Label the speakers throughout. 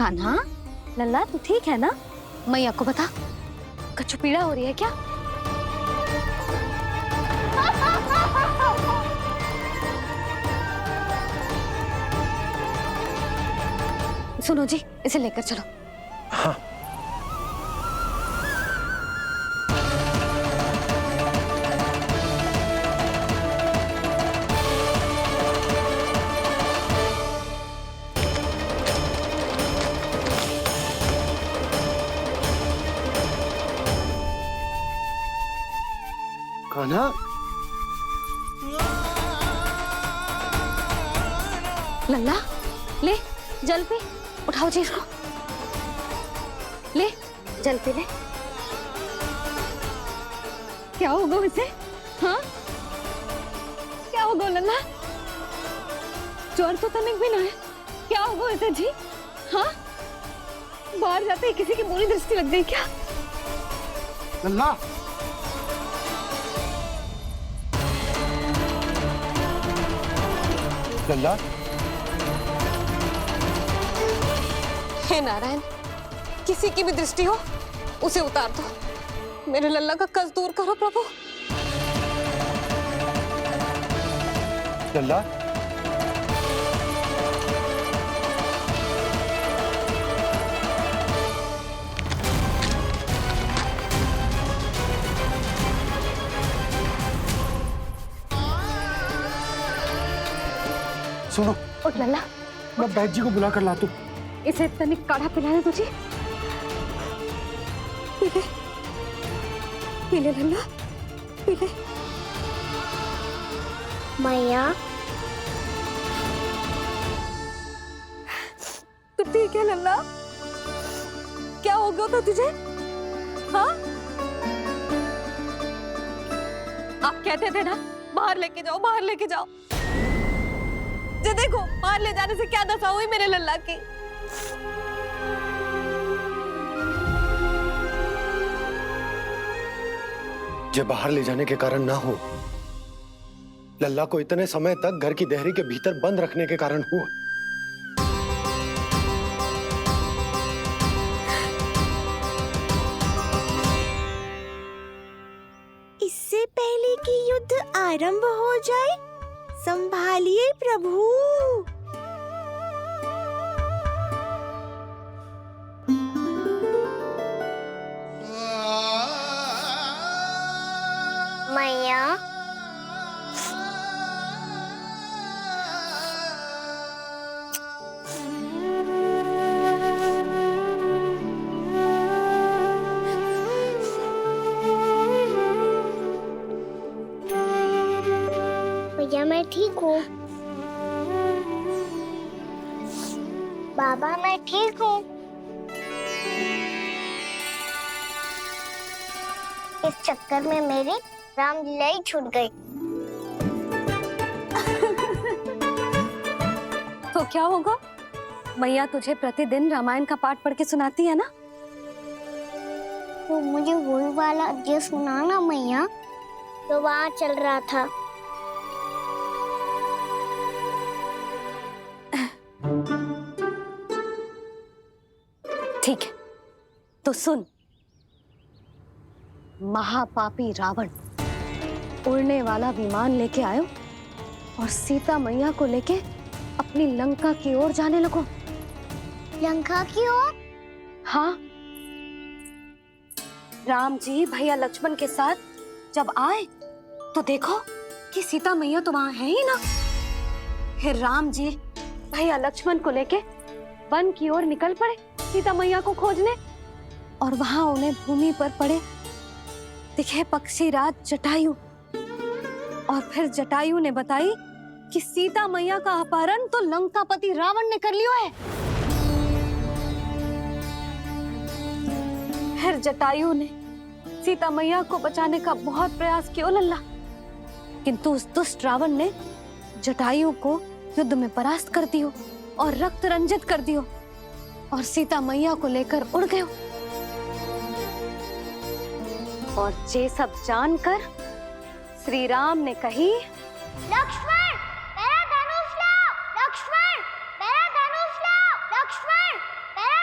Speaker 1: कान्हा, लल्ला तू ठीक है ना? मैया को बता, कछु पीड़ा हो रही है क्या? सुनो जी, इसे लेकर चलो।
Speaker 2: हाँ। कान्हा,
Speaker 1: लल्ला ले जल पी, उठाओ जी इसको, ले जल पी ले। क्या होगा उसे? हाँ क्या होगा लल्ला? ज्वर तो तनिक भी ना है, क्या होगा उसे जी? हाँ बाहर जाते ही किसी की बुरी दृष्टि लग गई क्या?
Speaker 2: लल्ला, लल्ला,
Speaker 1: हे नारायण, किसी की भी दृष्टि हो उसे उतार दो, मेरे लल्ला का कष्ट दूर करो प्रभु।
Speaker 2: लल्ला, सुनो,
Speaker 1: उठ लल्ला,
Speaker 2: मैं बैद जी को बुला कर लाता हूँ।
Speaker 1: इसे तनिक काढ़ा पिलाने तुझे, पीले पीले लल्ला पीले।
Speaker 3: मैया
Speaker 1: तू ठीक है लल्ला? क्या हो गया था तुझे? हाँ आप कहते थे ना बाहर लेके जाओ, बाहर लेके जाओ। जे देखो बाहर ले जाने से क्या दशा हुई मेरे लल्ला की।
Speaker 2: जे बाहर ले जाने के कारण ना हो, लल्ला को इतने समय तक घर की देहरी के भीतर बंद रखने के कारण हुआ।
Speaker 3: इससे पहले कि युद्ध आरंभ हो जाए, संभालिए प्रभु। मैया भैया मैं ठीक हूँ। बाबा मैं ठीक हूँ। इस चक्कर में मेरी रामलीला ही छूट गई।
Speaker 1: तो क्या होगा? मैया तुझे प्रतिदिन रामायण का पाठ पढ़ के सुनाती है ना?
Speaker 3: तो मुझे वही वाला अध्याय सुनाना मैया, तो वहाँ चल रहा था।
Speaker 1: ठीक है तो सुन। महापापी रावण उड़ने वाला विमान लेके आयो और सीता मैया को लेके अपनी लंका की ओर जाने लगो।
Speaker 3: लंका की ओर?
Speaker 1: हाँ, राम जी भैया लक्ष्मण के साथ जब आए तो देखो कि सीता मैया तो वहां है ही ना। फिर राम जी भैया लक्ष्मण को लेके वन की ओर निकल पड़े सीता मैया को खोजने, और वहां उन्हें भूमि पर पड़े दिखे पक्षीराज जटायु। और फिर जटायु ने बताई कि सीता मैया का अपहरण तो लंकापति रावण ने कर लियो है। फिर जटायु ने सीता मैया को बचाने का बहुत प्रयास किया लल्ला, किंतु उस दुष्ट रावण ने जटायु को युद्ध में परास्त कर दियो और रक्त रंजित कर दियो और सीता मैया को लेकर उड़ गयो। और ये सब जानकर श्री राम ने कही,
Speaker 3: लक्ष्मण मेरा धनुष लाओ, लक्ष्मण मेरा धनुष लाओ, लक्ष्मण मेरा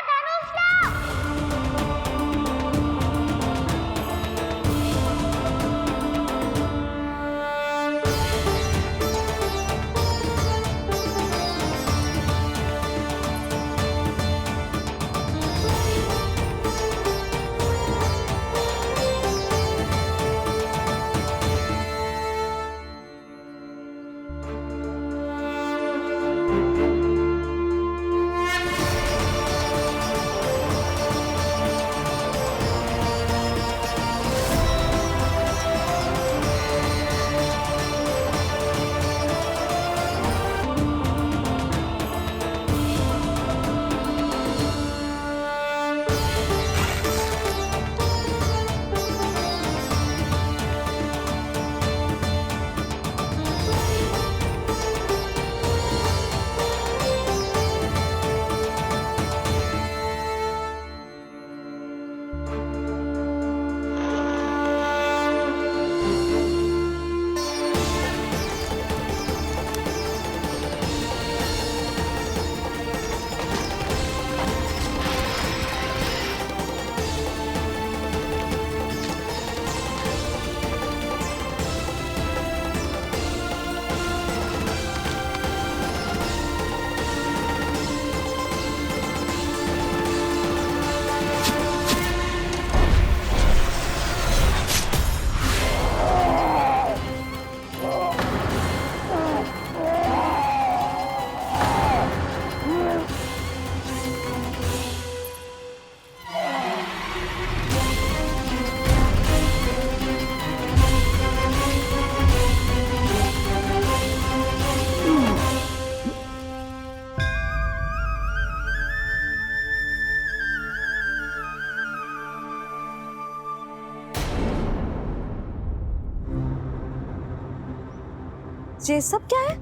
Speaker 1: ये सब क्या है?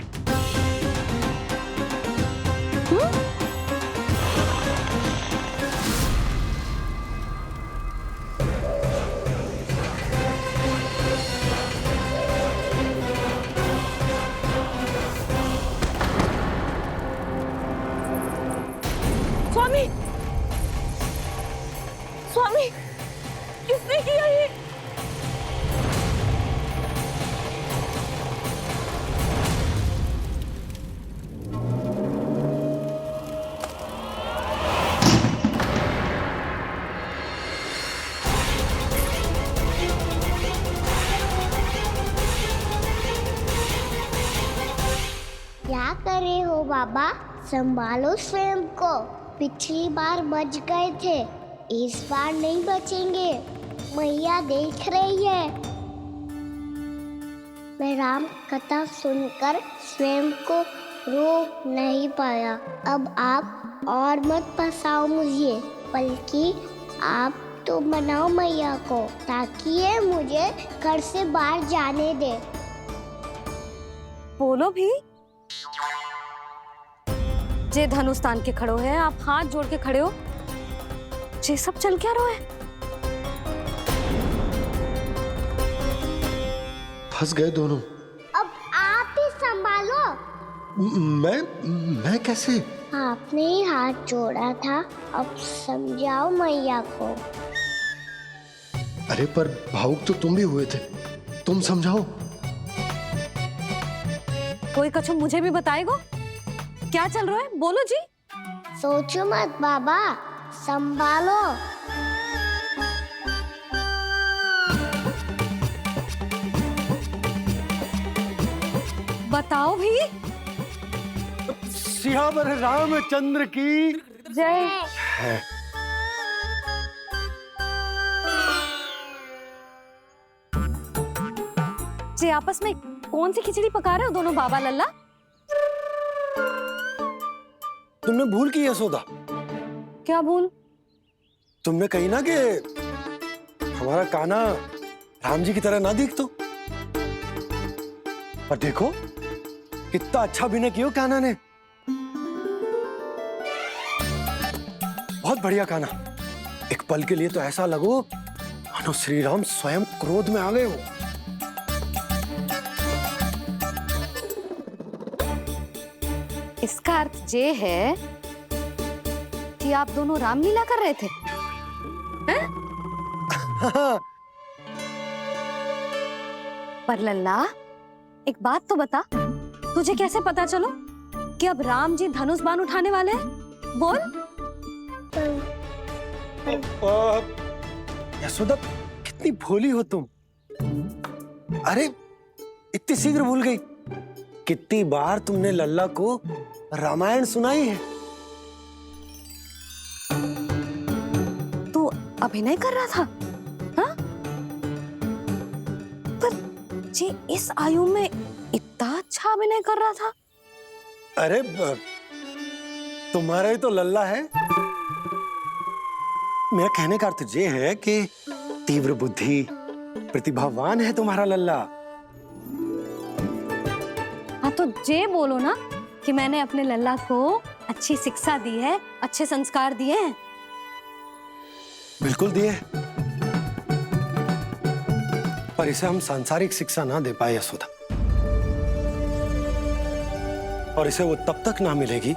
Speaker 3: स्वामी, स्वामी, किसने किया ये? क्या करे हो बाबा? संभालो स्वयं को। पिछली बार बच गए थे, इस बार नहीं बचेंगे। मैया देख रही है। मैं राम कथा सुनकर स्वयं को रोक नहीं पाया। अब आप और मत फंसाओ मुझे, बल्कि आप तो मनाओ मैया को, ताकि ये मुझे घर से बाहर जाने दे।
Speaker 1: बोलो भी। जे धनुष तान के खड़ो है, आप हाथ जोड़ के खड़े हो, ये सब चल क्या रहा है?
Speaker 2: फंस गए दोनों।
Speaker 3: अब आप ही संभालो।
Speaker 2: मैं कैसे?
Speaker 3: आपने ही हाथ जोड़ा था, अब समझाओ मैया को।
Speaker 2: अरे पर भावुक तो तुम भी हुए थे, तुम समझाओ।
Speaker 1: कोई कछु मुझे भी बताएगो? क्या चल रहा है? बोलो जी।
Speaker 3: सोचो मत बाबा, संभालो।
Speaker 1: बताओ भी।
Speaker 2: सियावर रामचंद्र की
Speaker 1: जय।
Speaker 2: है।
Speaker 1: जी आपस में कौन सी खिचड़ी पका रहे हो दोनों बाबा लल्ला?
Speaker 2: तुमने भूल की यशोदा?
Speaker 1: क्या भूल?
Speaker 2: तुमने कही ना कि हमारा कान्हा राम जी की तरह ना दिख तो। पर देखो कितना अच्छा अभिनय किया कान्हा ने। बहुत बढ़िया कान्हा। एक पल के लिए तो ऐसा लगो मानो श्री राम स्वयं क्रोध में आ गए हो।
Speaker 1: इसका अर्थ ये है कि आप दोनों रामलीला कर रहे थे, हैं? पर लल्ला एक बात तो बता, तुझे कैसे पता चलो कि अब राम जी धनुष बाण उठाने वाले हैं? बोल।
Speaker 2: यशोदा कितनी भोली हो तुम। अरे इतनी शीघ्र भूल गई। कितनी बार तुमने लल्ला को रामायण सुनाई है।
Speaker 1: तू अभिनय कर रहा था, हाँ? पर जी इस आयु में इतना अच्छा अभिनय कर रहा था।
Speaker 2: अरे तुम्हारा ही तो लल्ला है। मेरा कहने का अर्थ ये है कि तीव्र बुद्धि, प्रतिभावान है तुम्हारा लल्ला।
Speaker 1: हाँ तो जे बोलो ना कि मैंने अपने लल्ला को अच्छी शिक्षा दी है, अच्छे संस्कार दिए हैं।
Speaker 2: बिल्कुल दिए, पर इसे हम सांसारिक शिक्षा ना दे पाए यशोदा। और इसे वो तब तक ना मिलेगी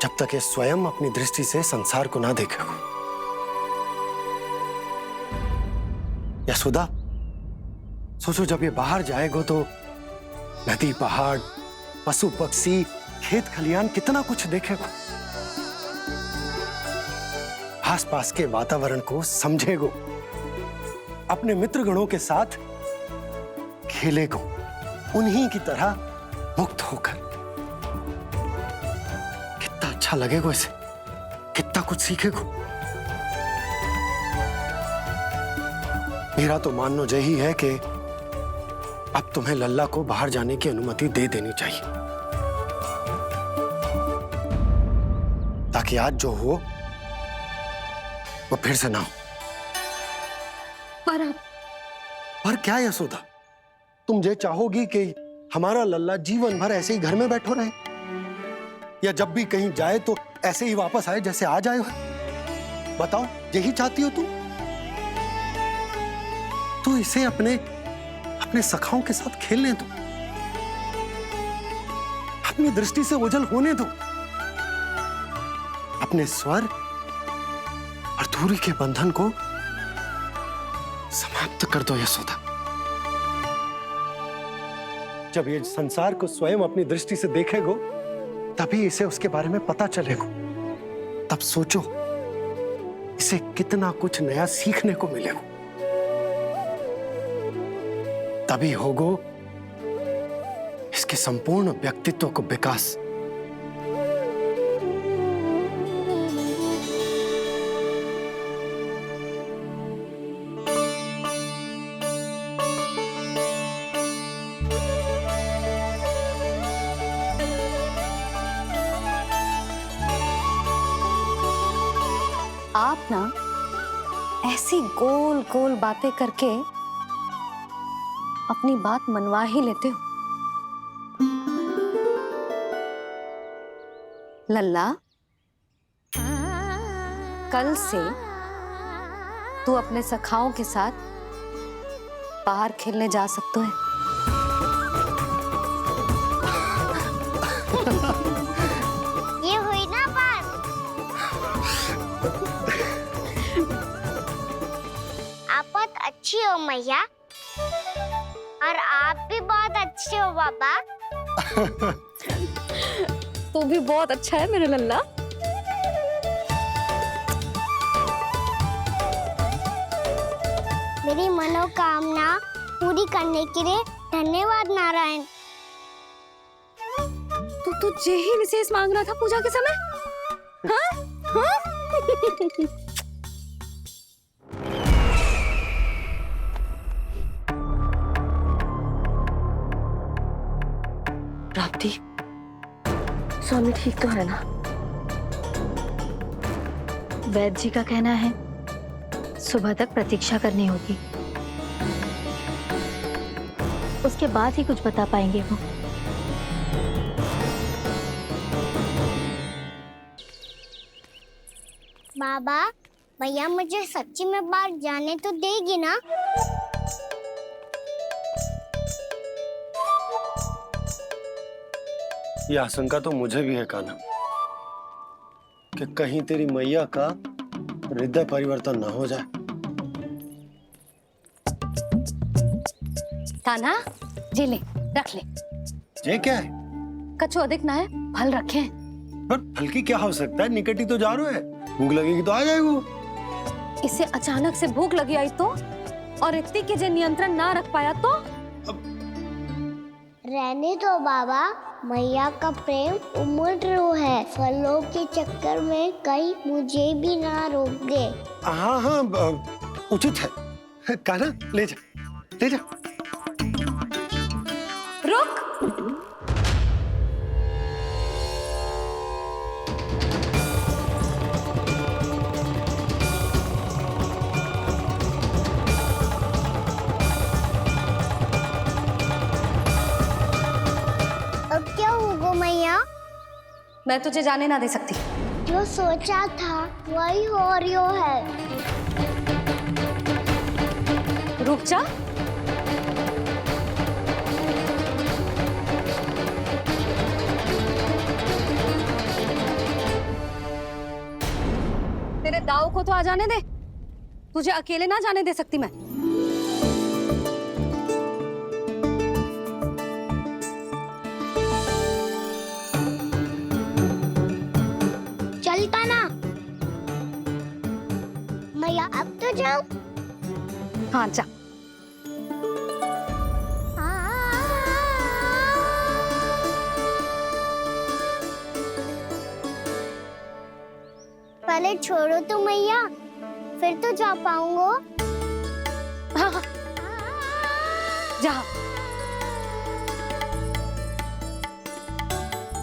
Speaker 2: जब तक ये स्वयं अपनी दृष्टि से संसार को ना देखेगा। यशोदा सोचो, जब ये बाहर जाएगा तो नदी, पहाड़, पशु पक्षी, खेत खलियान कितना कुछ देखेगा। आसपास के वातावरण को समझेगो, अपने मित्रगणों के साथ खेलेगो, उन्हीं की तरह मुक्त होकर। कितना अच्छा लगेगा इसे, कितना कुछ सीखेगो। मेरा तो मानना यही है कि अब तुम्हें लल्ला को बाहर जाने की अनुमति दे देनी चाहिए, ताकि आज जो हो वो फिर से ना हो।
Speaker 1: पर
Speaker 2: पर क्या यशोदा, तुम ये चाहोगी कि हमारा लल्ला जीवन भर ऐसे ही घर में बैठो रहे, या जब भी कहीं जाए तो ऐसे ही वापस आए जैसे आज आए हो? बताओ, यही चाहती हो तुम? तो इसे अपने अपने सखाओं के साथ खेलने दो, अपनी दृष्टि से ओझल होने दो, अपने स्वर और दूरी के बंधन को समाप्त कर दो यशोदा। जब ये संसार को स्वयं अपनी दृष्टि से देखेगो, तभी इसे उसके बारे में पता चलेगा। तब सोचो, इसे कितना कुछ नया सीखने को मिलेगा। तभी होगो इसके संपूर्ण व्यक्तित्व को विकास।
Speaker 1: आप ना ऐसी गोल गोल बातें करके अपनी बात मनवा ही लेते हो। लल्ला, कल से तू अपने सखाओं के साथ बाहर खेलने जा सकते हैं।
Speaker 3: ये हुई ना बात। आप बहुत अच्छी हो मैया, और आप भी बहुत अच्छे हो पापा।
Speaker 1: तू भी बहुत अच्छा है मेरे लल्ला।
Speaker 3: मेरी मनोकामना पूरी करने के लिए धन्यवाद नारायण।
Speaker 1: तो तुझे ही विशेष मांग रहा था पूजा के समय? हाँ? हाँ?
Speaker 4: प्राप्ति, स्वामी ठीक तो है ना? वैद्य जी का कहना है सुबह तक प्रतीक्षा करनी होगी, उसके बाद ही कुछ बता पाएंगे वो।
Speaker 3: बाबा, भैया मुझे सच्ची में बाहर जाने तो देगी ना?
Speaker 2: ये आशंका तो मुझे भी है कान्हा, कि कहीं तेरी मैया का हृदय परिवर्तन ना हो जाए।
Speaker 1: कान्हा, जी ले, रख ले।
Speaker 2: ये क्या है?
Speaker 1: कछु अधिक ना है, फल रखे हैं।
Speaker 2: पर फल की क्या आवश्यकता है? निकट ही तो जा रहे हैं, भूख लगेगी तो आ जाएगा।
Speaker 1: इसे अचानक से भूख लगी आई तो, और इतनी के जे नियंत्रण ना रख पाया तो?
Speaker 3: रहने दो बाबा, मैया का प्रेम उमड़ है। फलों के चक्कर में कहीं मुझे भी ना रोक दे।
Speaker 2: हाँ हाँ, उचित है। कान्हा, ले जा, ले जा।
Speaker 1: रुक।
Speaker 3: अब क्या होगा मैया?
Speaker 1: मैं तुझे जाने ना दे सकती।
Speaker 3: जो सोचा था वही हो रही है।
Speaker 1: रुक जा। तेरे दाव को तो आ जाने दे, तुझे अकेले ना जाने दे सकती मैं।
Speaker 3: चलता ना मैया, अब तो जाओ।
Speaker 1: हाँ जा।
Speaker 3: पहले छोड़ो तो मैया, फिर तो जा पाऊंगा।
Speaker 1: हाँ हाँ, जा।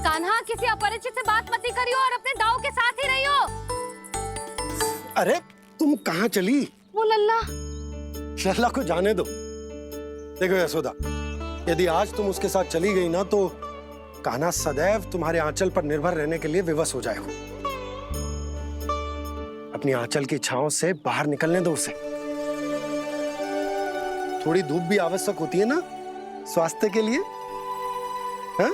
Speaker 1: कान्हा, किसी अपरिचित से बात मत करियो और अपने दाव के साथ ही रहियो।
Speaker 2: अरे तुम कहाँ चली?
Speaker 1: वो लल्ला।
Speaker 2: लल्ला को जाने दो। देखो यशोदा, यदि आज तुम उसके साथ चली गई ना तो कान्हा सदैव तुम्हारे आंचल पर निर्भर रहने के लिए विवश हो जाएगा। अपनी आंचल की छांव से बाहर निकलने दो उसे। थोड़ी धूप भी आवश्यक होती है ना स्वास्थ्य के लिए, हाँ?